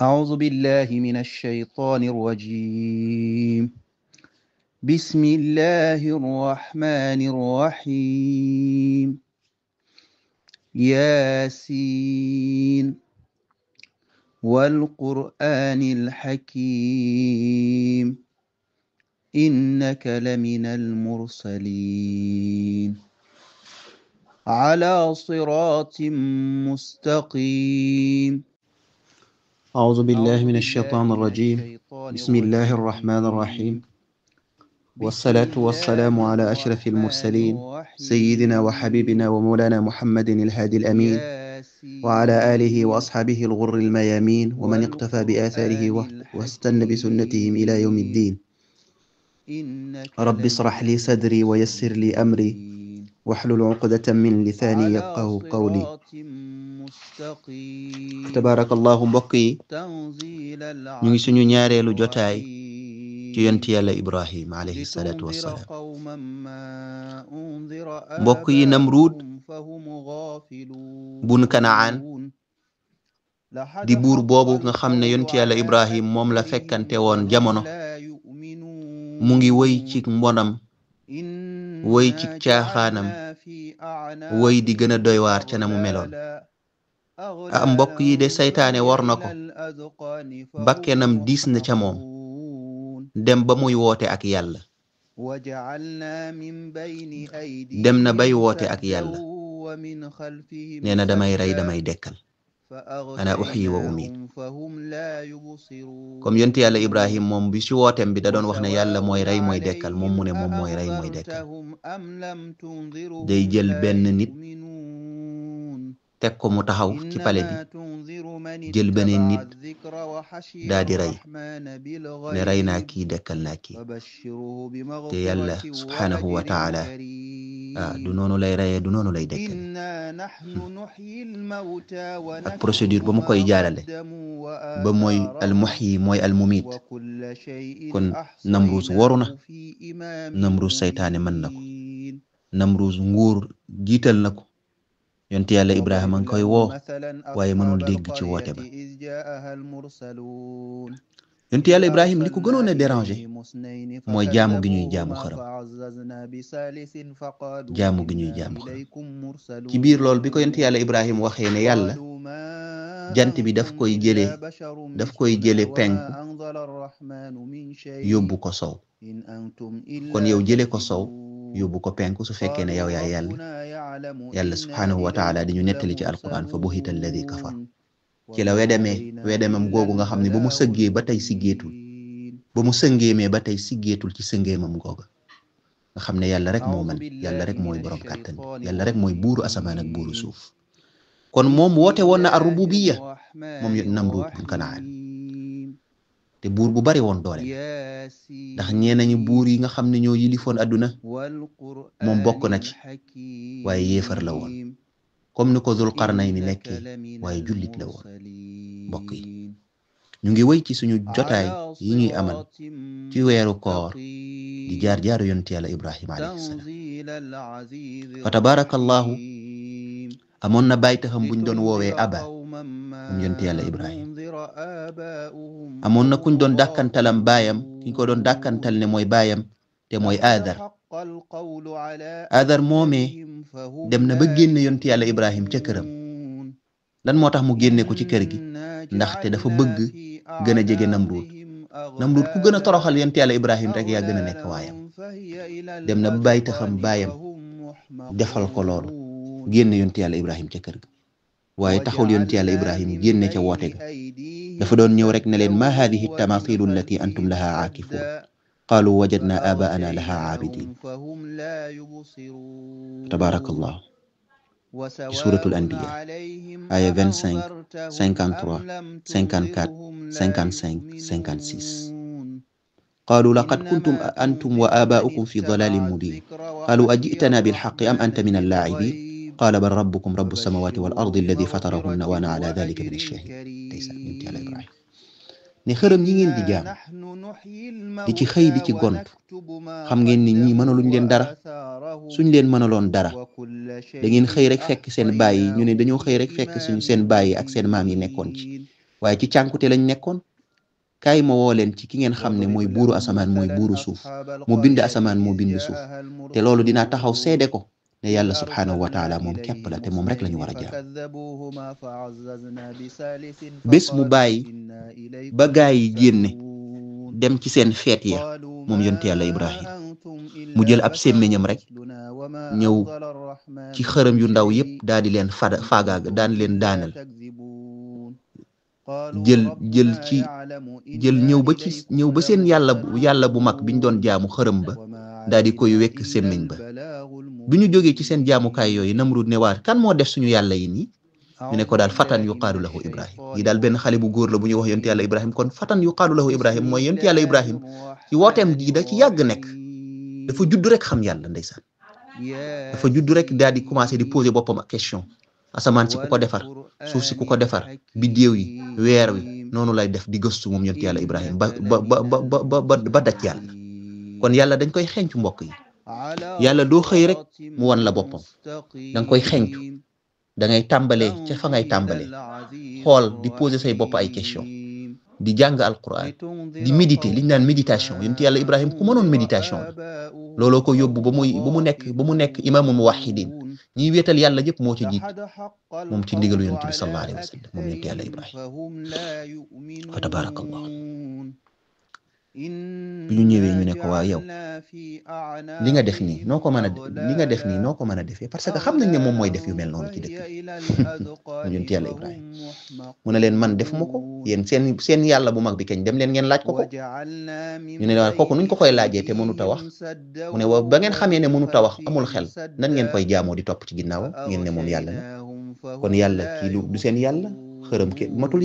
أعوذ بالله من الشيطان الرجيم. بسم الله الرحمن الرحيم. ياسين والقرآن الحكيم إنك لمن المرسلين على صراط مستقيم. أعوذ بالله من الشيطان الرجيم. بسم الله الرحمن الرحيم. والصلاة والسلام على أشرف المرسلين سيدنا وحبيبنا ومولانا محمد الهادي الأمين وعلى آله وأصحابه الغر الميامين ومن اقتفى بآثاره واستنى بسنتهم إلى يوم الدين. رب اشرح لي صدري ويسر لي أمري واحلل عقدة من لساني يفقه قولي. tabarakallahu mbokk yi ñu ngi suñu ñaareelu jotaay ci yonti yàlla Ibrahim alayhi salaatu wassalaam. mbokk yi Namruud bun Kanaan di buur boobu nga xam ne yonti yàlla Ibrahim moom la fekkante woon jamono mu ngi wëy ci mbonam wëy ci caaxaanam wëy di gën a doy waar ca na mu meloon. mbokk yi de saytaane war na ko bakkenam diis na ca moom dem ba muy woote ak yàlla dem na bay woote ak yàlla nee na damay rey damay dekkal ana uxyi wa umiit comme yonti yàlla Ibrahim moom bi ci wootem bi da doon wax ne yàlla mooy rey mooy dekkal moom mu ne moom mooy rey mooy dekkal day jël benn nit teg ko mu taxaw ci pale bi jël beneen nit daa di rey ne rey naa kii dekkal naa kii te yàlla subhanahu wa taala du noonu lay reyee du noonu lay dekkal ak procédure ba mu koy jaarale ba mooy almuhyi mooy almumiit. kon Namruus waru na Namruus saytaane mën na ko Namruus nguur jiital na ko yonti yàlla Ibrahima a ngi koy woo waaye mënul dégg ci woote ba. yonti yàlla Ibrahim li ko gënoon a déranger mooy jaamu gi ñuy jaamu xërëm jaamu gi ñuy jaamu xërëm ci biir loolu bi ko yonti yàlla Ibrahim waxee ne yàlla jant bi daf koy jële penku yóbbu ko sow kon yow jële ko sow yóbbu ko penku su fekkee ne yow yaa yàlla subhanahu wa taala di ñu nettali ci alquran fa buhita alladi kafar ci la wedemam googu nga xam ne ba mu sëggee ba tey siggeetul ba mu sëngeemee ba tey siggeetul ci sëngeemam googa nga xam ne yàlla rek moo man yàlla rek mooy borom kàttan yàlla rek mooy buuru asamaan ak buuru suuf. kon moom woote woon na ar-rububiyya moom Namruud bun Kanaan te buur bu bari woon doole ndax ñeenañu buur yi nga xam ne ñoo yilifoon adduna moom bokk na ci waaye yéefar la woon comme ni ko Zul Qarnayni nekkee waaye jullit la woon. mbokk yi ñu ngi wéy ci suñu jotaay yi ñuy amal ci weeru koor di jaar-jaaru yonti yàlla Ibrahima alayhi salaam. fa tabarakallahu amoon na baay taxam buñ doon woowee Aba moom yonti yàlla Ibrahim amoon na kuñ doon dàkkantalam baayam kiñ ko doon dàkkantal ne mooy baayam te mooy Aadar moomee dem na ba génne yonti yàlla Ibrahim ca këram. lan moo tax mu génne ko ci kër gi ndaxte dafa bëgg gën a jege Namruud ku gën a toroxal yonti yàlla Ibrahim rek yaa gën a nekk waayam. dem na ba bàyyi taxam baayam defal ko loolu génne yonti yàlla Ibrahim ca kër ga waaye taxul yonti yàlla Ibrahim génne ca woote ga dafa doon ñëw rek ne leen ma hadihi tamaathilu allati antum laha aakifun qaalu wajadna abaana laha aabidin. tabarakallah ci suratul anbiya aya 25 53 54 55 56. قالوا لقد كنتم أنتم وآباؤكم في ضلال مبين قالوا أجئتنا بالحق أم أنت من اللاعبين قال بل ربكم رب السماوات والأرض الذي فطرهن وأنا على ذلك من الشاهدين. ne xërëm yi ngeen di jaam di ci xëy di ci gont xam ngeen ni ñii mënaluñ leen dara suñ leen mënaloon dara da ngeen xëy rek fekk seen baay yi ñu ne dañoo xëy rek fekk suñu seen baay yi ak seen maam yi nekkoon ci waaye ci cànkute lañ nekkoon. kaay ma woo leen ci ki ngeen xam ne mooy buuru asamaan mooy buuru suuf moo bind asamaan moo bind suuf te loolu dinaa taxaw seede ko ne yàlla subhaanahu wa taala moom képp la te moom rek la ñu war a jaam. bés mu bàyyi ba gaa yi génne dem ci seen feet ya moom yonent yàlla Ibrahim mu jël ab sémmiñam rek ñëw ci xërëm yu ndaw yépp daal di leen faagaag daan leen daanal jël ñëw ba seen yàlla bu mag biñ doon jaamu xërëm ba daal di koy wekk sémmiñ ba bi ñu jógee ci seen jaamukaay yooyu Namrud ne waar kan moo def suñu yàlla yi nii ñu ne ko daal fatan yuqaalu lahu Ibrahim yi daal benn xale bu góor la bu ñuy wax yonent yàlla Ibrahim kon fatan yuqaalu lahu Ibrahim mooy yonent yàlla Ibrahim ci wooteem gi da ci yàgg nekk dafa judd rek xam yàlla ndeysaan dafa judd rek daal di commencé di poser boppam ak question asamaan si ku ko defar suuf si ku ko defar biddéew yi weer wi noonu lay def di gëstu moom yonent yàlla Ibrahim ba daj yàlla kon yàlla dañ koy xencu mbokk yi yàlla doo xëy rek mu wan la boppam da nga koy xencu da ngay tàmbalee ca fa ngay tàmbalee xool di poser say bopp ay question di jàng alquran di méditer li ñu naan méditation yonent yàlla Ibrahim ku mënoon méditation la looloo ko yóbbu ba mu nekk imaamul muwahhidin ñiy wéetal yàlla yëpp moo ci jiit moom ci ndigalu yonent bi sallallahu alayhi wa sallam moom yonent yàlla Ibrahim fa tabarakallah bi ñu ñëwee ñu ne ko waaw yow li nga def nii noo ko mën a defee parce que xam nañ ne moom mooy def yu mel noonu ci dëkk bi yonent yàlla Ibrahim mu ne leen man defuma ko yéen seen yàlla bu mag bi kañ dem leen ngeen laaj ko ñu ne waaw kooku nuñ ko koy laajee te mënut a wax mu ne waaw ba ngeen xamee ne mënut a wax amul xel nan ngeen koy jaamoo di topp ci ginnaawam ngeen ne moom yàlla na kon yàlla kii du seen yàlla xërëm ke matul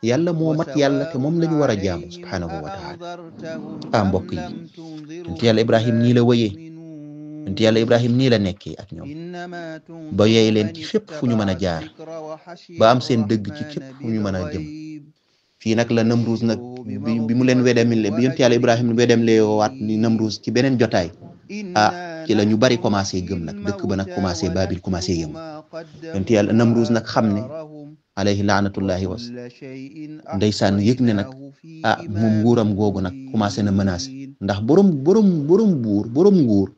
yàlla moo mat yàlla te moom la ñu war a jaamu subhaanahu wa taala mbokk yi yonent yàlla Ibrahim nii la wëyee yonent yàlla Ibrahim nii la nekkee ak ñoom ba yey leen ci fépp fu ñu mën a jaar ba am seen dëgg ci fépp fu ñu mën a jëm fii nag la Namruz nag bi mu leen wedemle bi yonent yàlla Ibrahim wedemle waat ni Namruz ci beneen jotaay ci la ñu bari commencé gëm nag dëkk ba nag commencé Babil commencé yëngu yonent yàlla Namruz nag xam ne alayhi laanatullahi was ndeysaan yëg ne nag moom nguuram googu nag commencé na menacé ndax borom nguur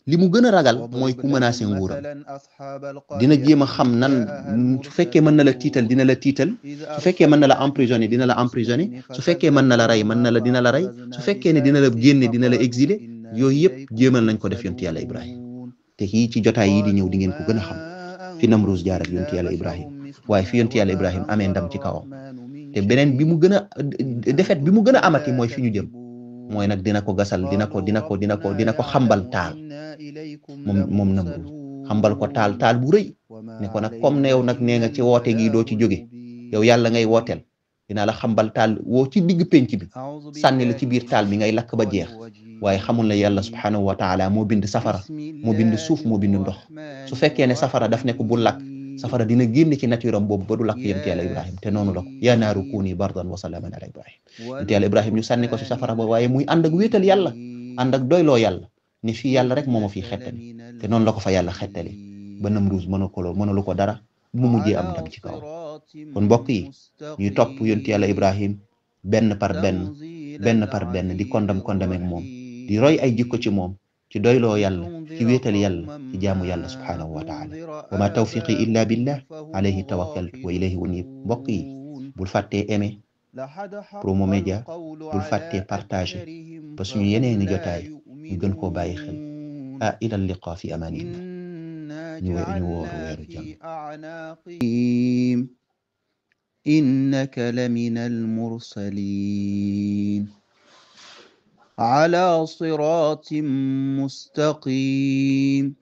li mu gën a ragal mooy ku menacé nguuram dina jéem a xam nan su fekkee mën na la tiital dina la tiital su fekkee mën na la emprisonné dina la emprisonné su fekkee mën na la rey dina la rey su fekkee ne dina la génne dina la exilé yooyu yëpp jéemal nañ ko def yonent yàlla Ibrahim te kii ci jotaay yi di ñëw di ngeen ko gën a xam fi Namruz jaar ak yonent yàlla Ibrahim waaye fi yonent yàlla Ibrahim amee ndam ci kawam te beneen bi mu gën a defet bi mu gën a amati mooy fi ñu jëm mooy nag dina ko gasal dina ko xambal taal moom Namruz xambal ko taal bu rëy ne ko nag comme ne yow nag nee nga ci woote gi doo ci jóge yow yàlla ngay wooteel dinaa la xambal taal woo ci digg penc bi sànni la ci biir taal bi ngay lakk ba jeex waaye xamul na yàlla subhaanahu wa taala moo bind safara moo bind suuf moo bind ndox su fekkee ne safara daf ne ko bu lakk safara dina génn ci nature am boobu ba du lakk yonent yàlla Ibrahim te noonu la ko yaa naaru kuuni bardan wa salaaman ala Ibrahim yonent yàlla Ibrahim ñu sànni ko ci safara ba waaye muy ànd ak wéetal yàlla ànd ak doyloo yàlla ni fii yàlla rek moo ma fii xettali te noonu la ko fa yàlla xettali ba Namruz mënalu ko dara bu mu mujjee am ndam ci kaw kon mbokk yi ñuy topp yonent yàlla Ibrahim benn par benn di kondam ak moom di roy ay jikko ci moom ci doyloo yàlla ci wéetal yàlla ci jaamu yàlla subhaanahu wa taala wa ma tawfiqi illa billah alayhi tawakkaltu wa ilayhi unib mbokk yi bul fàttee aimer Promo Média bul fàttee partager ba suñu yeneeni jotaay ñu gën koo bàyyi xel ila liqa fi amanillah ñu wooru weeru jàmm innaka lamina almursalin ala siratin mustaqim